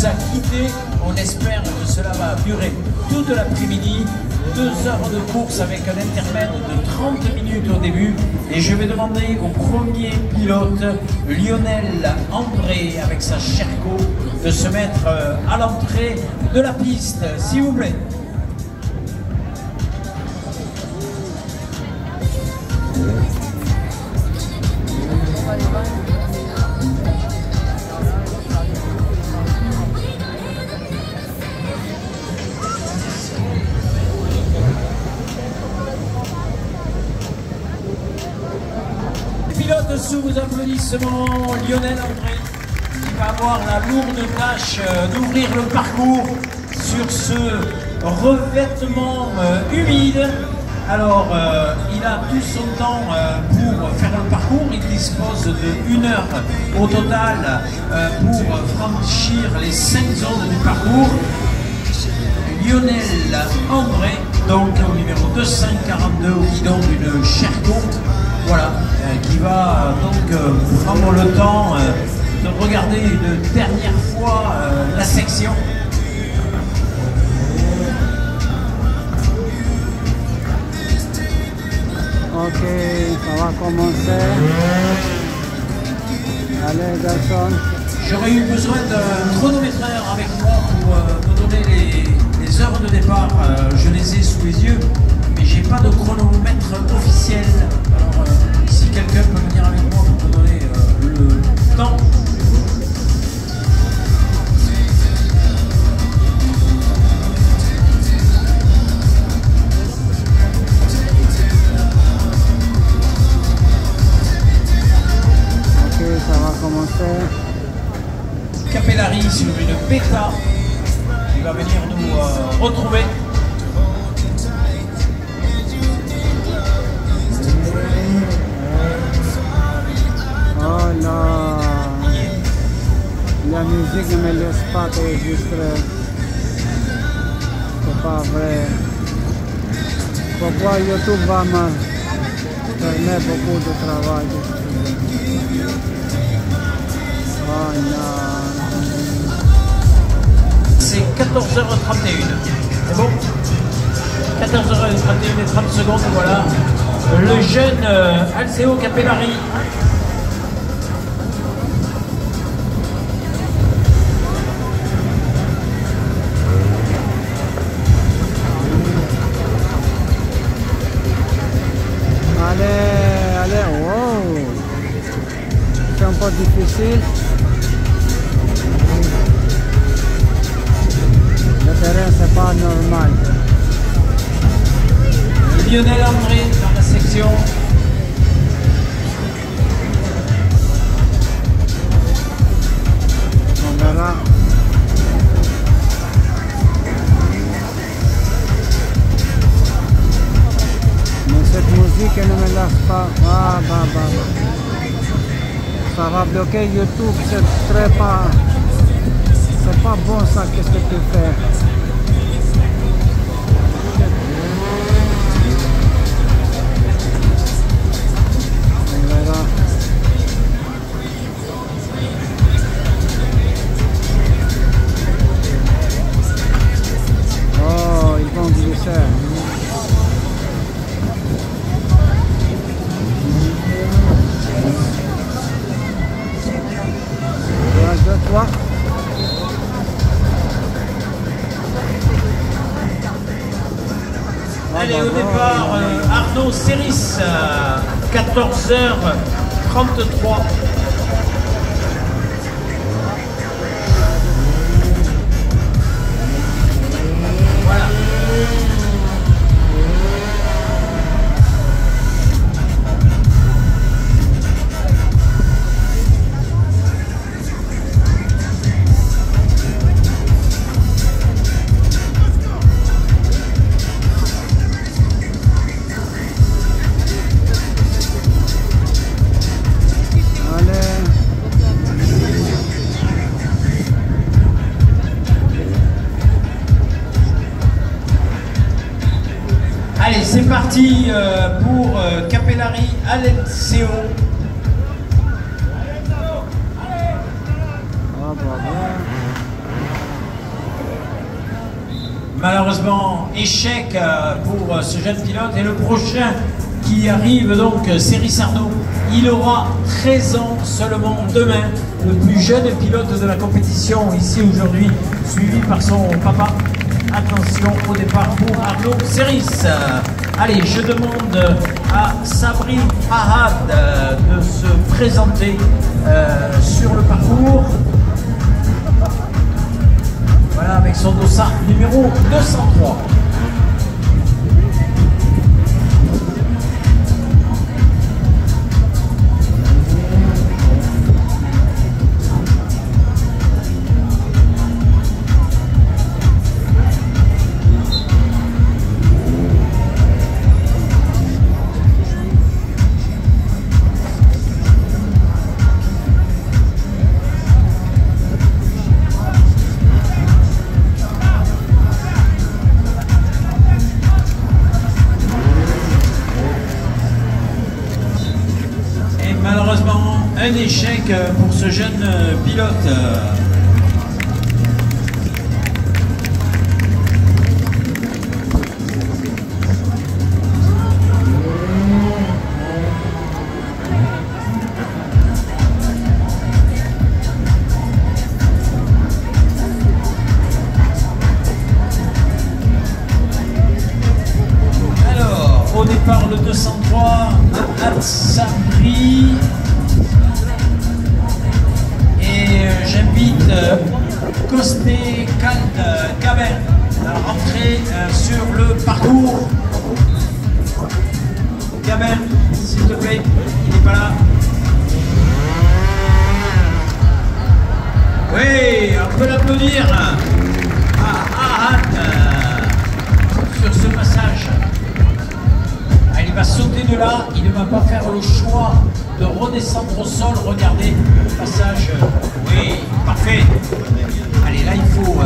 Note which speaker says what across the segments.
Speaker 1: nous a quittés. On espère que cela va durer toute l'après-midi. 2 heures de course avec un intermède de 30 minutes au début. Et je vais demander au premier pilote, Lionel André, avec sa Sherco, de se mettre à l'entrée de la piste, s'il vous plaît. Pilote sous vos applaudissements, Lionel André, qui va avoir la lourde tâche d'ouvrir le parcours sur ce revêtement humide. Alors, il a tout son temps pour faire le parcours. Il dispose de 1 heure au total pour franchir les 5 zones du parcours. Lionel André, donc au numéro 242 au guidon d'une Sherco. Voilà, qui va donc prendre le temps de regarder une dernière fois la section.
Speaker 2: Ok, ça va commencer. Allez, garçon.
Speaker 1: J'aurais eu besoin d'un chronométreur avec moi pour me donner les heures de départ. Je les ai sous les yeux, mais j'ai pas de chronomètre officiel. Alors, si quelqu'un peut venir avec moi pour me donner le temps.
Speaker 2: Ok, ça va commencer.
Speaker 1: Capellari sur une bêta qui va venir nous retrouver.
Speaker 2: Oh là, la musique ne me laisse pas enregistrer. C'est pas vrai. Pourquoi YouTube va me permettre beaucoup de travail? Oh non.
Speaker 1: C'est 14h31. C'est bon? 14h31 et 30 secondes, voilà. Le jeune Alceo Capellari.
Speaker 2: Allez, wow. C'est un peu difficile. Le terrain, c'est pas normal.
Speaker 1: Lionel André dans la section.
Speaker 2: On verra. Mais cette musique elle ne me laisse pas. Ah, bah. Ça va bloquer YouTube, c'est très pas. C'est pas bon ça, qu'est-ce que tu fais? On verra. Oh, ils vont glisser. 1, 2, 3.
Speaker 1: Allez, au départ, Arnaud Céris, 14h33. Voilà. Allez, c'est parti pour Capellari Alceo.
Speaker 2: Ah, bah, bah.
Speaker 1: Malheureusement, échec pour ce jeune pilote. Et le prochain qui arrive donc, c'est Rissardo. Il aura 13 ans seulement demain. Le plus jeune pilote de la compétition ici aujourd'hui, suivi par son papa. Attention au départ pour Arnaud Ceris. Allez, je demande à Sabri Ahad de se présenter sur le parcours. Voilà, avec son dossard numéro 203. Malheureusement, un échec pour ce jeune pilote. Alors, au départ, le 203, Sabri. Et j'invite Costé Cald Gaber à rentrer sur le parcours. Gaber, s'il te plaît, il n'est pas là. Oui, on peut l'applaudir à Ahad sur ce passage. Il va sauter de là, il ne va pas faire le choix de redescendre au sol. Regardez le passage. Oui, parfait. Allez, là il faut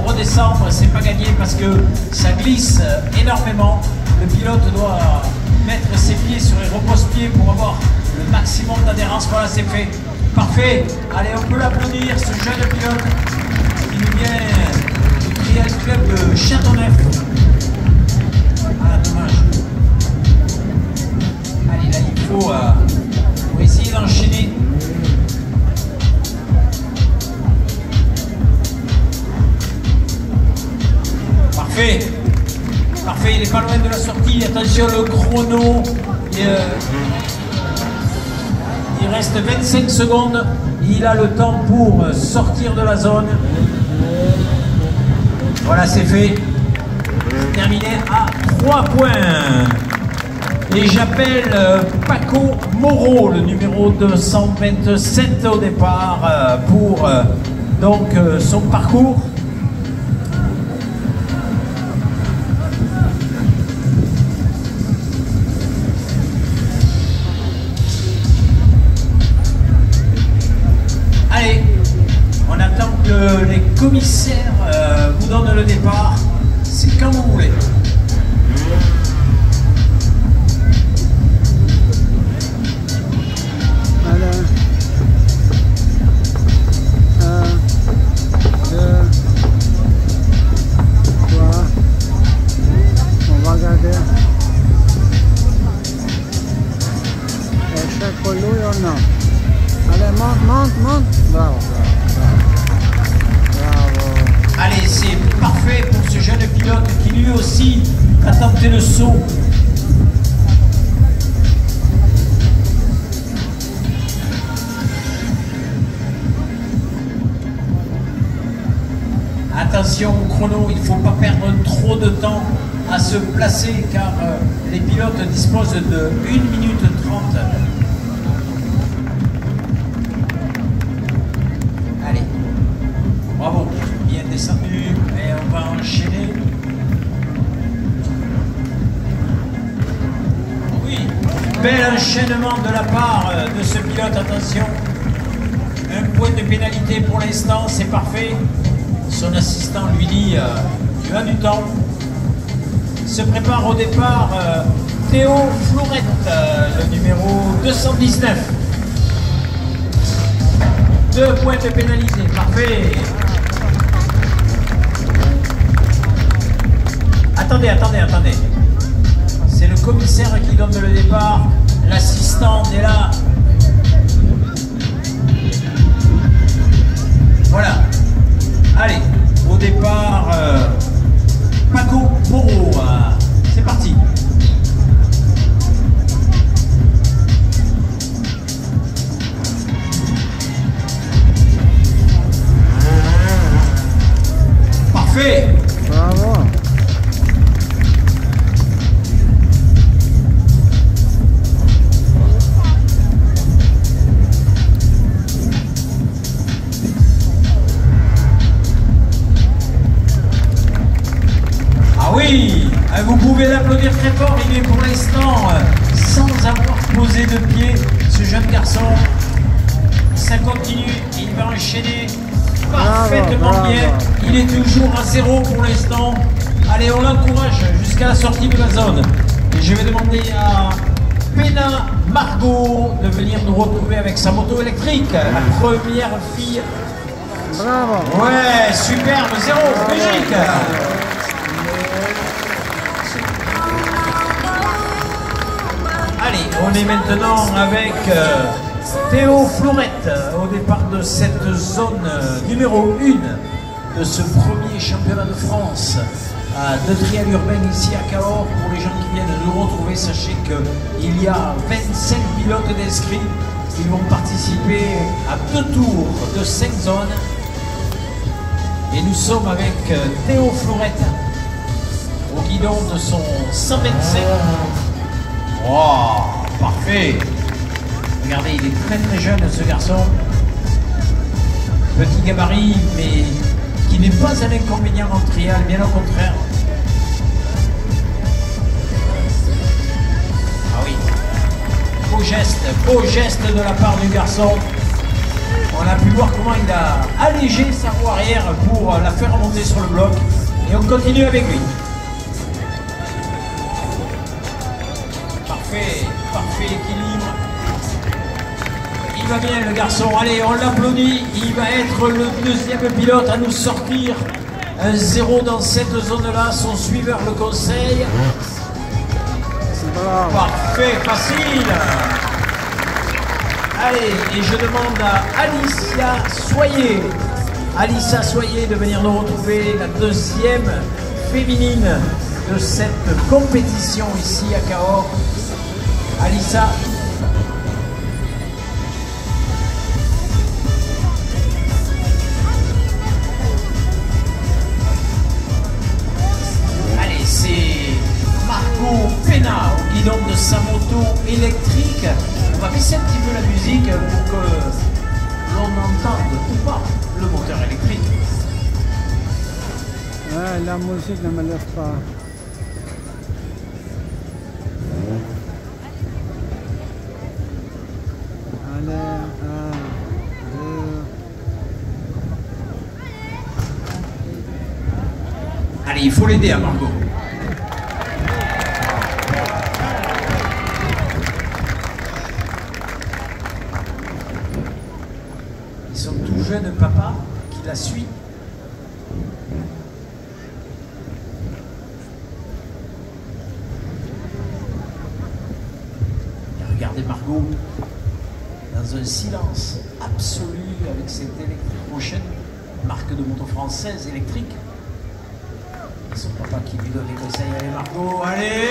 Speaker 1: redescendre, c'est pas gagné parce que ça glisse énormément. Le pilote doit mettre ses pieds sur les repose-pieds pour avoir le maximum d'adhérence. Voilà, c'est fait. Parfait. Allez, on peut l'applaudir, ce jeune pilote qui nous vient du Trial Club de Châteauneuf. Ah, dommage. Allez, là, il faut essayer d'enchaîner. Parfait. Parfait, il n'est pas loin de la sortie. Attention, le chrono. Il reste 25 secondes. Il a le temps pour sortir de la zone. Voilà, c'est fait. Terminé à 3 points. Et j'appelle Paco Moreau, le numéro 227 au départ, pour donc son parcours. Allez, on attend que les commissaires vous donnent le départ. C'est quand vous voulez.
Speaker 2: Monte. Bravo.
Speaker 1: Allez, c'est parfait pour ce jeune pilote qui lui aussi a tenté le saut. Attention au chrono, il ne faut pas perdre trop de temps à se placer car les pilotes disposent de 1 minute 30. Allez, bravo, bien descendu et on va enchaîner. Oui, bel enchaînement de la part de ce pilote, attention. Un point de pénalité pour l'instant, c'est parfait. Son assistant lui dit tu as du temps. Se prépare au départ Théo Flourette, le numéro 219. 2 points de pénalité, parfait. attendez. C'est le commissaire qui donne le départ. L'assistant est là. Voilà. Allez, au départ, Paco Poro. C'est parti. Parfait.
Speaker 2: Bravo.
Speaker 1: Ah oui, vous pouvez l'applaudir très fort. Il est pour l'instant sans avoir posé de pied, ce jeune garçon. Ça continue, il va enchaîner parfaitement bien. Il est toujours à 0 pour l'instant. Allez, on l'encourage jusqu'à la sortie de la zone. Et je vais demander à Pena Margot de venir nous retrouver avec sa moto électrique. La première fille.
Speaker 2: Bravo.
Speaker 1: Ouais, superbe, 0, Belgique. Allez, on est maintenant avec Théo Florette au départ de cette zone numéro 1 de ce premier championnat de France de trial urbain ici à Cahors. Pour les gens qui viennent de nous retrouver, sachez qu'il y a 25 pilotes d'inscrits qui vont participer à 2 tours de 5 zones. Et nous sommes avec Théo Florette au guidon de son 125. Oh, parfait. Regardez, il est très très jeune ce garçon. Petit gabarit, mais qui n'est pas un inconvénient en trial, bien au contraire. Ah oui. Beau geste de la part du garçon. On a pu voir comment il a allégé sa roue arrière pour la faire remonter sur le bloc. Et on continue avec lui. Parfait équilibre. Il va bien le garçon. Allez, on l'applaudit. Il va être le deuxième pilote à nous sortir un 0 dans cette zone-là. Son suiveur le conseille.
Speaker 2: Bravo.
Speaker 1: Parfait, facile. Allez, et je demande à Alicia Soyer de venir nous retrouver, la deuxième féminine de cette compétition ici à Cahors. Alicia. Allez, c'est Marco Pena au guidon de sa moto électrique. On va baisser un petit peu la musique pour que l'on entende ou pas le moteur électrique.
Speaker 2: Ouais, la musique ne me lève pas. Allez, 1, 2.
Speaker 1: Allez, il faut l'aider à Margot. Ils sont tout jeunes papa qui la suit. Et regardez Margot dans un silence absolu avec cette électrique prochaine, marque de moto française électrique. Et son papa qui lui donne les conseils. Allez Margot, allez!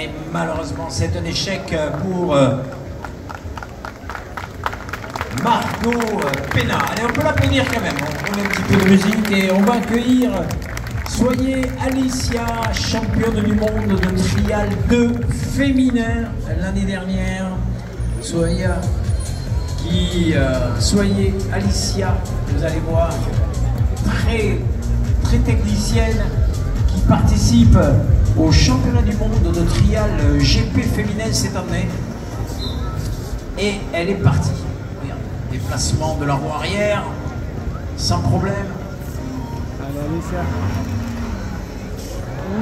Speaker 1: Et malheureusement c'est un échec pour Margot Pena. Allez, on peut l'applaudir quand même. On met un petit peu de musique et on va accueillir Soyez Alicia, championne du monde de trial 2 féminin l'année dernière. Soyez Alicia, vous allez voir, très technicienne, qui participe au championnat du monde de trial GP féminin cette année. Et elle est partie. Regarde, déplacement de la roue arrière, sans problème.
Speaker 2: Allez, Alicia.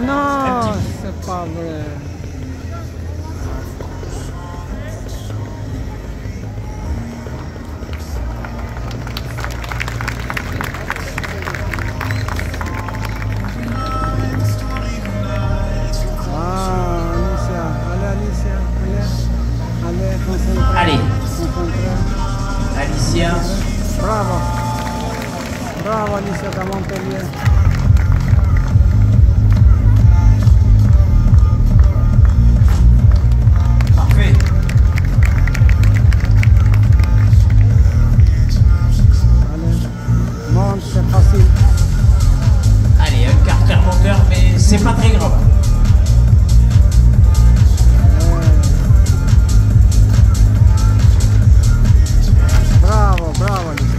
Speaker 2: Non, c'est pas vrai. bravo. Bravo Alicia da Montpellier.
Speaker 1: Parfait.
Speaker 2: Allez, monte, c'est facile.
Speaker 1: Allez, un carter monteur, mais c'est pas très grave.
Speaker 2: Bravo, bravo Alicia.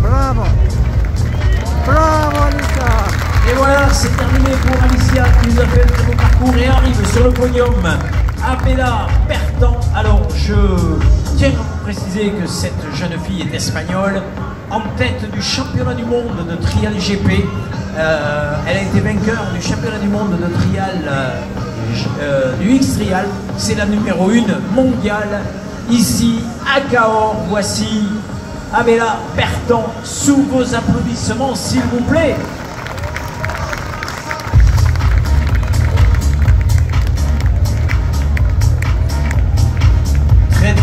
Speaker 2: Bravo. Bravo Alicia.
Speaker 1: Et voilà, c'est terminé pour Alicia qui nous a fait le beau parcours et arrive sur le podium. Abela Bertan. Alors, je tiens à vous préciser que cette jeune fille est espagnole, en tête du championnat du monde de trial GP. Elle a été vainqueur du championnat du monde de trial du X-Trial. C'est la numéro 1 mondiale. Ici, à Cahors, voici Abela Bertan. Sous vos applaudissements, s'il vous plaît.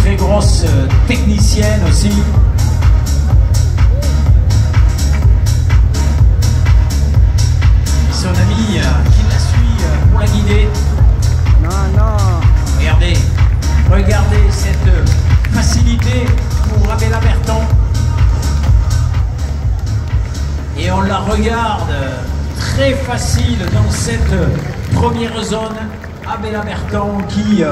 Speaker 1: Très grosse technicienne aussi. Son ami qui la suit pour la guider.
Speaker 2: Non, non.
Speaker 1: Regardez cette facilité pour Abela Bertan. Et on la regarde très facile dans cette première zone. Abela Bertan qui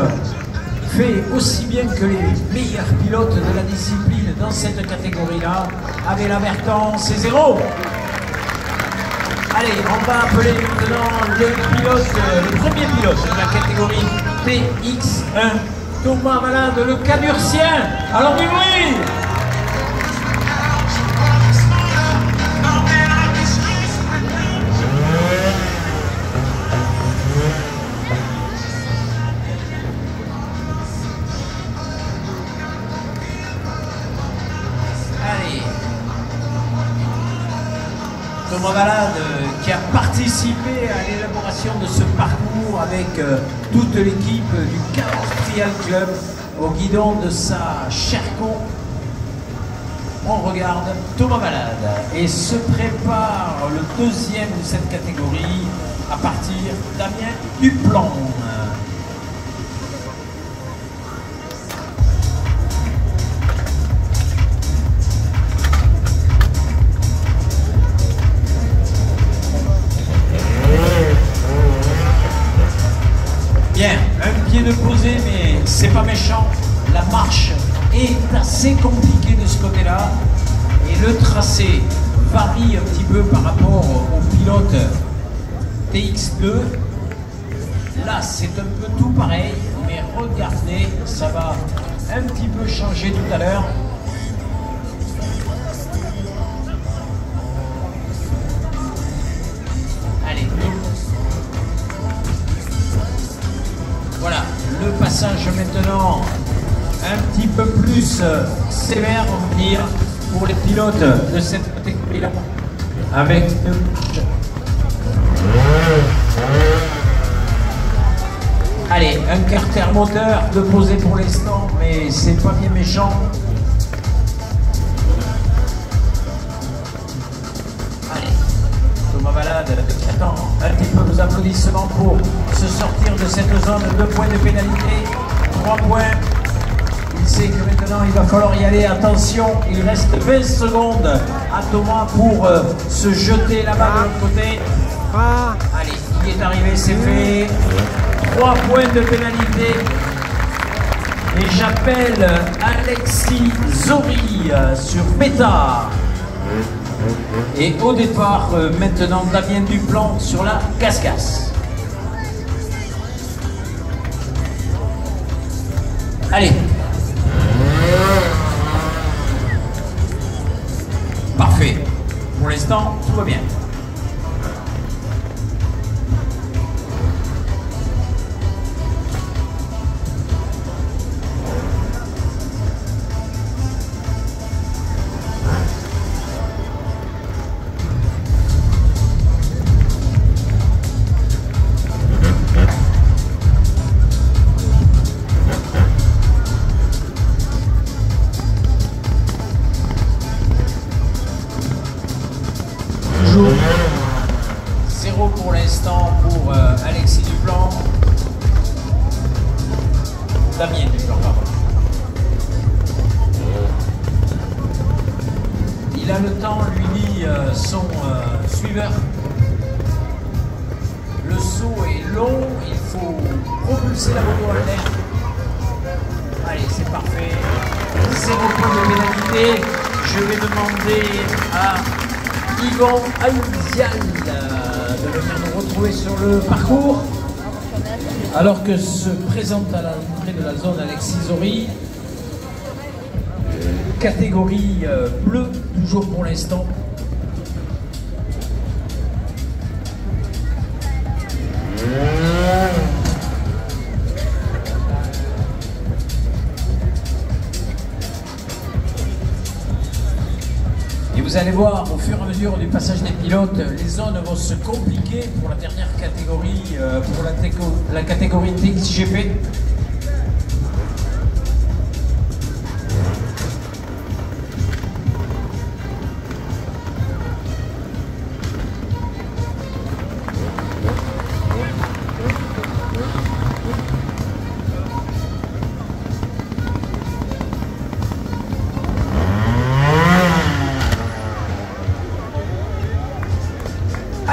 Speaker 1: fait aussi bien que les meilleurs pilotes de la discipline dans cette catégorie-là. Abela Bertan, c'est 0. Allez, on va appeler maintenant le premier pilote de la catégorie TX1, Thomas Malade, le Cadurcien. Alors du bruit! Thomas Malade qui a participé à l'élaboration de ce parcours avec toute l'équipe du Cahors Trial Club au guidon de sa Sherco. On regarde Thomas Malade et se prépare le deuxième de cette catégorie à partir Damien Duplan. Bien, un pied de posé, mais c'est pas méchant. La marche est assez compliquée de ce côté-là. Et le tracé varie un petit peu par rapport au pilote TX2. Là, c'est un peu tout pareil, mais regardez, ça va un petit peu changer tout à l'heure. Allez, voilà, le passage maintenant un petit peu plus sévère, on va dire, pour les pilotes de cette catégorie-là. Avec allez, un carter moteur de poser pour l'instant, mais c'est pas bien méchant. Allez, Thomas Malade attend un petit peu vos applaudissements pour se sortir de cette zone. 2 points de pénalité, 3 points. Il sait que maintenant il va falloir y aller. Attention, il reste 20 secondes à Thomas pour se jeter là-bas de l'autre côté. Allez, il est arrivé, c'est fait. 3 points de pénalité. Et j'appelle Alexis Zori sur Beta. Et au départ, maintenant, Damien Duplan sur la Cascasse. Allez. Parfait. Pour l'instant, tout va bien. 0 pour l'instant pour Alexis Duplan. Damien Duplan, pardon. Il a le temps, lui dit son suiveur. Le saut est long, il faut propulser la moto à l'air. Allez, c'est parfait. 0 point de pénalité. Je vais demander à Yvan Aouzial de venir nous retrouver sur le parcours. Alors que se présente à l'entrée de la zone Alexis Zori. Catégorie bleue, toujours pour l'instant. Et vous allez voir, au fur et à mesure du passage des pilotes, les zones vont se compliquer pour la dernière catégorie, pour la catégorie TXGP.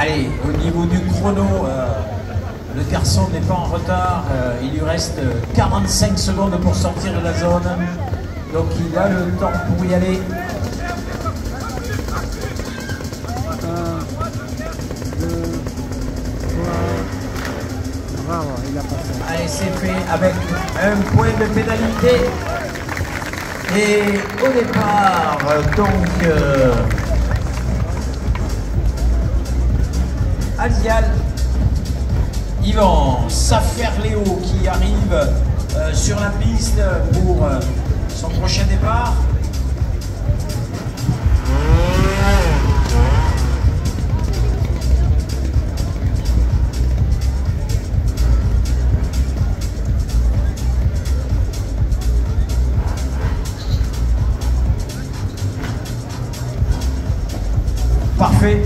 Speaker 1: Allez, au niveau du chrono, le garçon n'est pas en retard. Il lui reste 45 secondes pour sortir de la zone. Donc il a le temps pour y aller.
Speaker 2: 1, 2, 3. Bravo, il a passé.
Speaker 1: Allez, c'est fait avec un point de pénalité. Et au départ, donc... Azial, Yvan Saferléo qui arrive sur la piste pour son prochain départ. Parfait.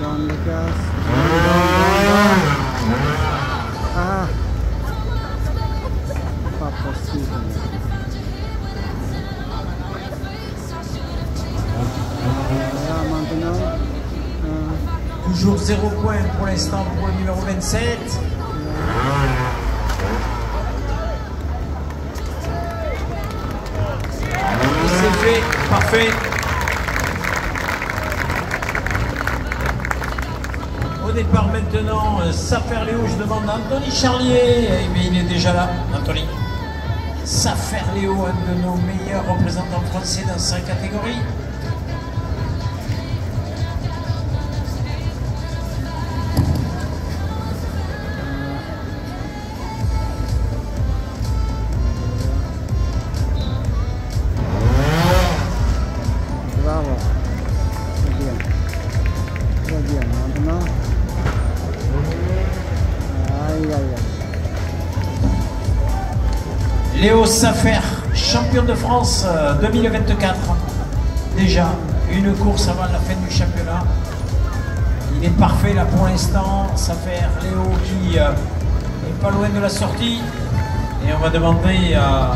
Speaker 2: Dans le gaz. Ah, pas possible. Voilà, maintenant.
Speaker 1: Toujours 0 point pour l'instant pour le numéro 27. C'est fait, parfait. Au départ maintenant, Saferléo, je demande à Anthony Charlier, mais il est déjà là, Anthony. Saferléo, un de nos meilleurs représentants français dans sa catégorie.
Speaker 2: Bravo. C'est bien. Très bien. Maintenant. Aïe, aïe, aïe.
Speaker 1: Léo Safer, champion de France 2024. Déjà, une course avant la fin du championnat. Il est parfait là pour l'instant. Safer, Léo qui n'est pas loin de la sortie. Et on va demander à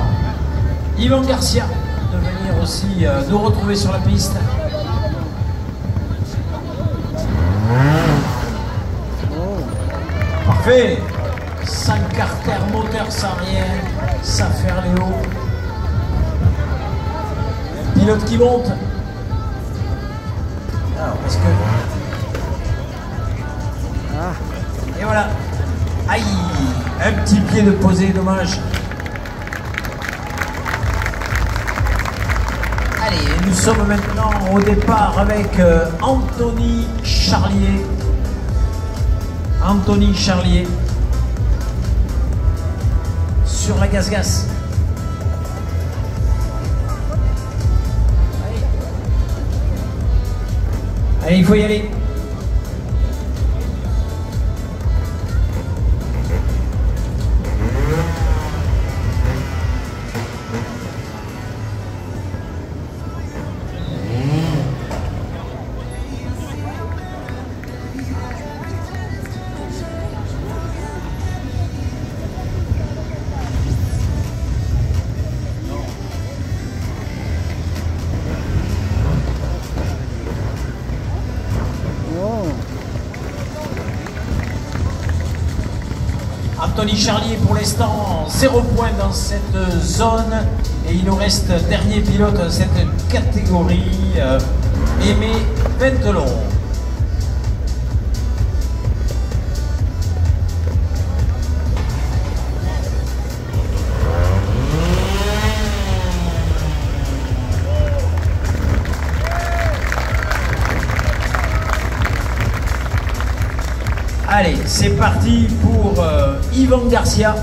Speaker 1: Yvan Garcia de venir aussi nous retrouver sur la piste. Parfait. Sans carter, moteur sans rien. Saferléo. Pilote qui monte. Alors, parce que...
Speaker 2: Ah,
Speaker 1: Et voilà. Aïe. Un petit pied de posé, dommage. Allez, nous sommes maintenant au départ avec Anthony Charlier. Anthony Charlier. Sur la gaz-gaz. Allez, il faut y aller. Anthony Charlier pour l'instant 0 point dans cette zone et il nous reste dernier pilote dans cette catégorie, Aimé Ventelon. Allez, c'est parti pour Yvan Garcia.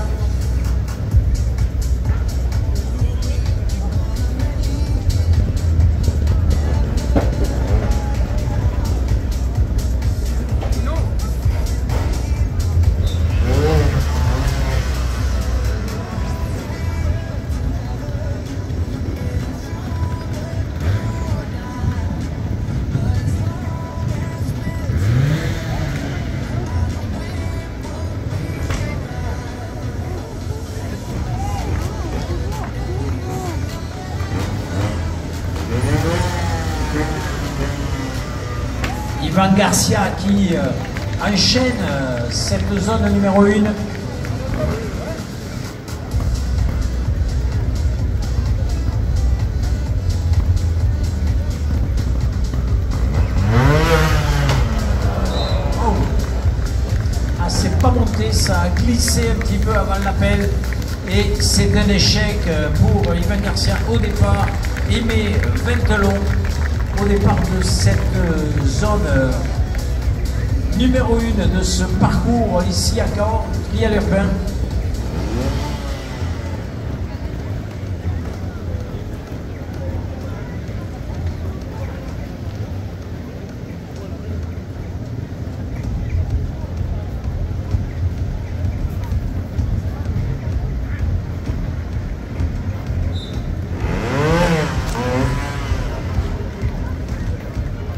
Speaker 1: Yvan Garcia qui enchaîne cette zone numéro 1. Oh. Ah, c'est pas monté, ça a glissé un petit peu avant l'appel et c'est un échec pour Yvan Garcia au départ. Aimé Ventelon au départ de cette zone numéro 1 de ce parcours ici à Cahors, trial urbain.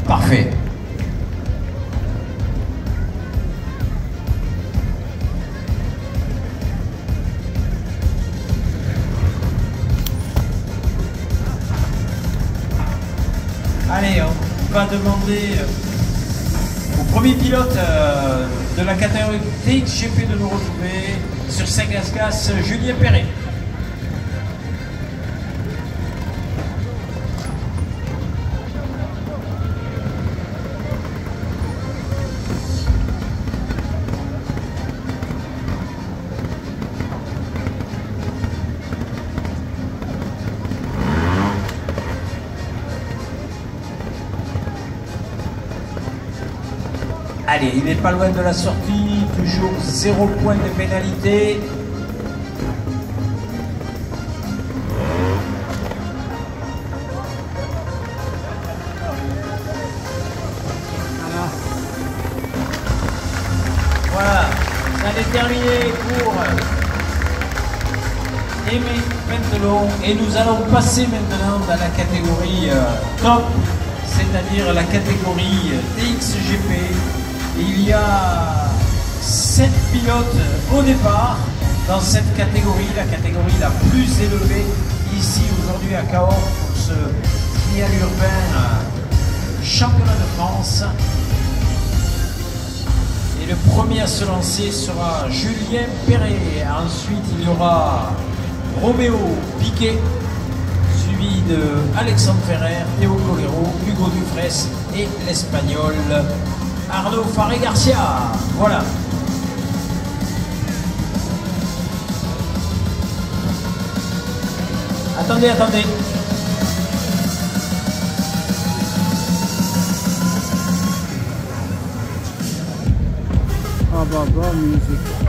Speaker 1: Parfait. Allez, on va demander au premier pilote de la catégorie TXGP de nous retrouver sur Saint-Gasgas, Julien Perret. Allez, il n'est pas loin de la sortie, toujours 0 point de pénalité. Voilà, ça est terminé pour Aimé Ventelon et nous allons passer maintenant dans la catégorie top, c'est-à-dire la catégorie TXGP. Il y a 7 pilotes au départ dans cette catégorie, la catégorie la plus élevée ici aujourd'hui à Cahors pour ce trial urbain championnat de France. Et le premier à se lancer sera Julien Perret. Ensuite il y aura Roméo Piquet, suivi de Alexandre Ferrer, Théo Colero, Hugo Dufresne et l'Espagnol Arnaud Faré Garcia. Voilà. Attendez.
Speaker 2: Ah bah, musique.